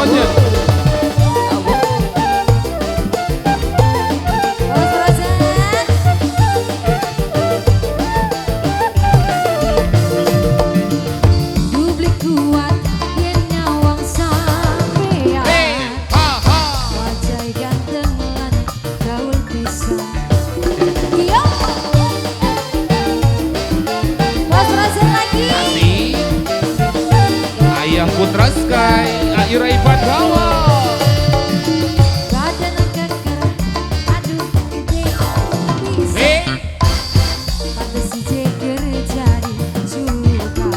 Project. Putra Sky, Ayu Raipan Gawa. Badan keker, aduh gede bisa. Pantes si jeger jadi suka.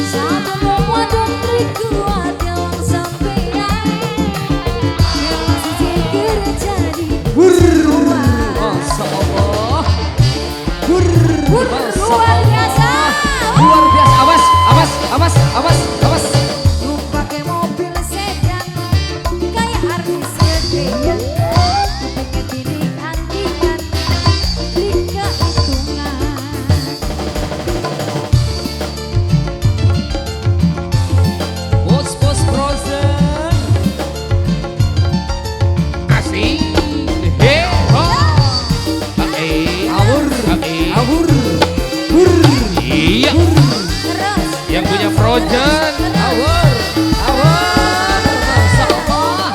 Sama mau wadon kuat yang sampean. Yang si jeger jadi suka. Masya Allah. Luar biasa. Luar biasa. Awas, awas, awas, awas, awas. Lu pakai mobil sedan kayak artis gedean. Pengen didik-andikan, beli keuntungan. Bos Frozen. Asik. He ho. Awur, awur, hur. Iya. Terus Yang punya Project. Awur, awur. Masya Allah.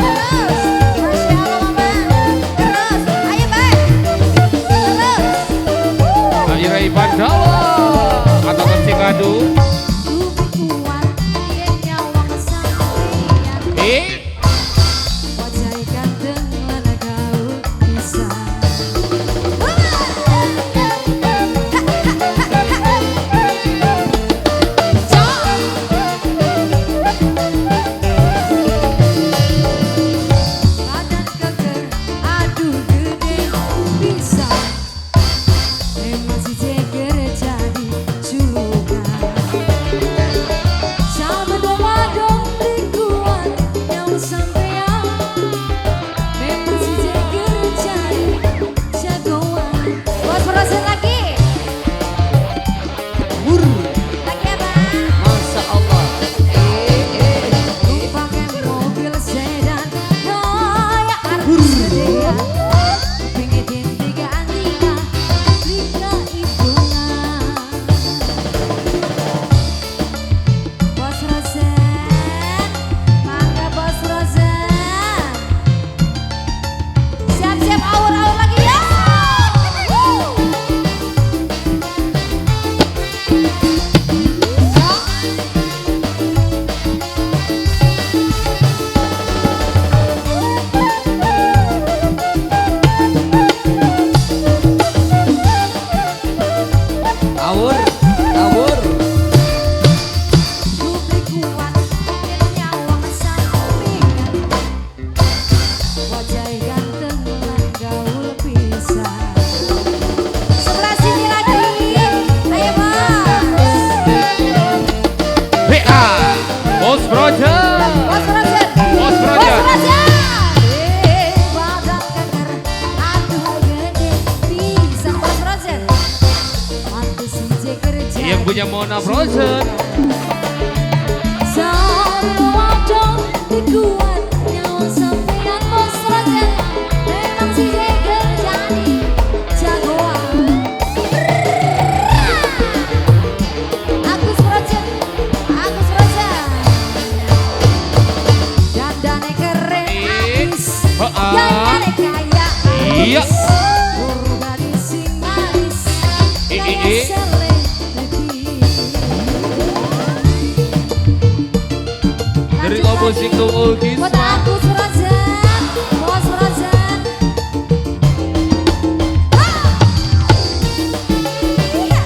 Masya Allah mama. Terus ayo baik. Terus Ayu Raipan Gawa. Atau Kencing Adu. Tubuh kuat dia nyawang sampean. Wajah ganteng mana kau bisa. Badan keker, aduh gede bisa. Memang si jeger jadi julukan. Sama doa dong kuat yang sampean. Memang si jeger jadi jagoan. Bos Frozen lagi. Lagi apa? Masya Allah. Lu pakai mobil sedan kayak artis gedean. Pengen didik-andikan, beli keuntungan. Bos Frozen, mangga Bos Frozen. Siap-siap awur-awur lagi ya. Awur, awur. Tubuh kuat dia nyawang sampean. Wajah ganteng lan gaul bisa. Sebelah sini lagi. Ayo Bos. BA. Bos Project. Bos Frozen. Bos Bos Project. Frozen. Badan keker, aduh gede bisa. Bos Frozen. Mantu si jeger jadi Yang punya Mona Frozen. semua dong dikuat nyawa sampean. Bos Frozen. Memang si jeger jadi jagoan. Agus Frozen. Agus Frozen. Dandane keren abis. Gayane kaya Iya. abis. Guru gadis sing manis. Kayak Iya. selebriti. Dari Lanjut Opposing lagi. to Ulkis. Buat Agus Frozen. Bos Frozen. Iya.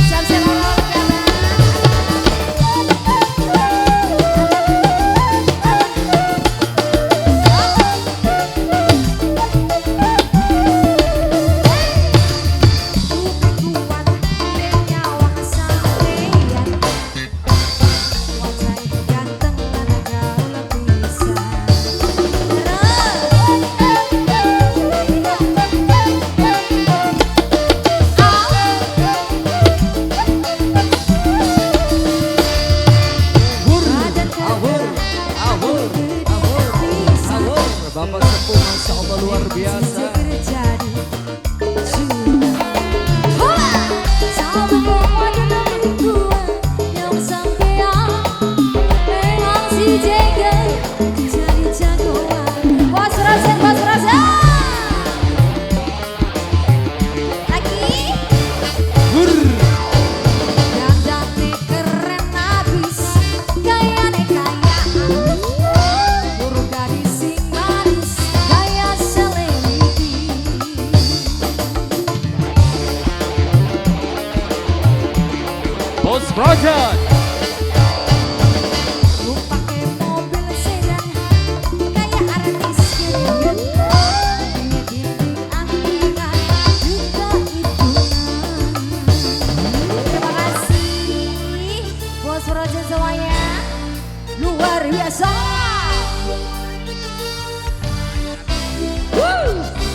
Siap-siap orang kuat dia nyawang sampean. Bos Frozen. Lu pakai mobil sedan kayak artis Hollywood. Bikin Amerika juga hitungan. Terima kasih Bos Frozen semuanya. Luar biasa.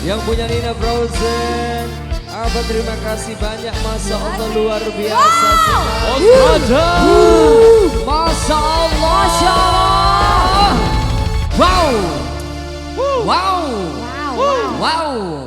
Yang punya Nina Frozen, apa terima kasih banyak, Masya Allah luar biasa sekali. Bos Frozen. Masya Allah, Masya Allah. Wow, wow, Wow. wow.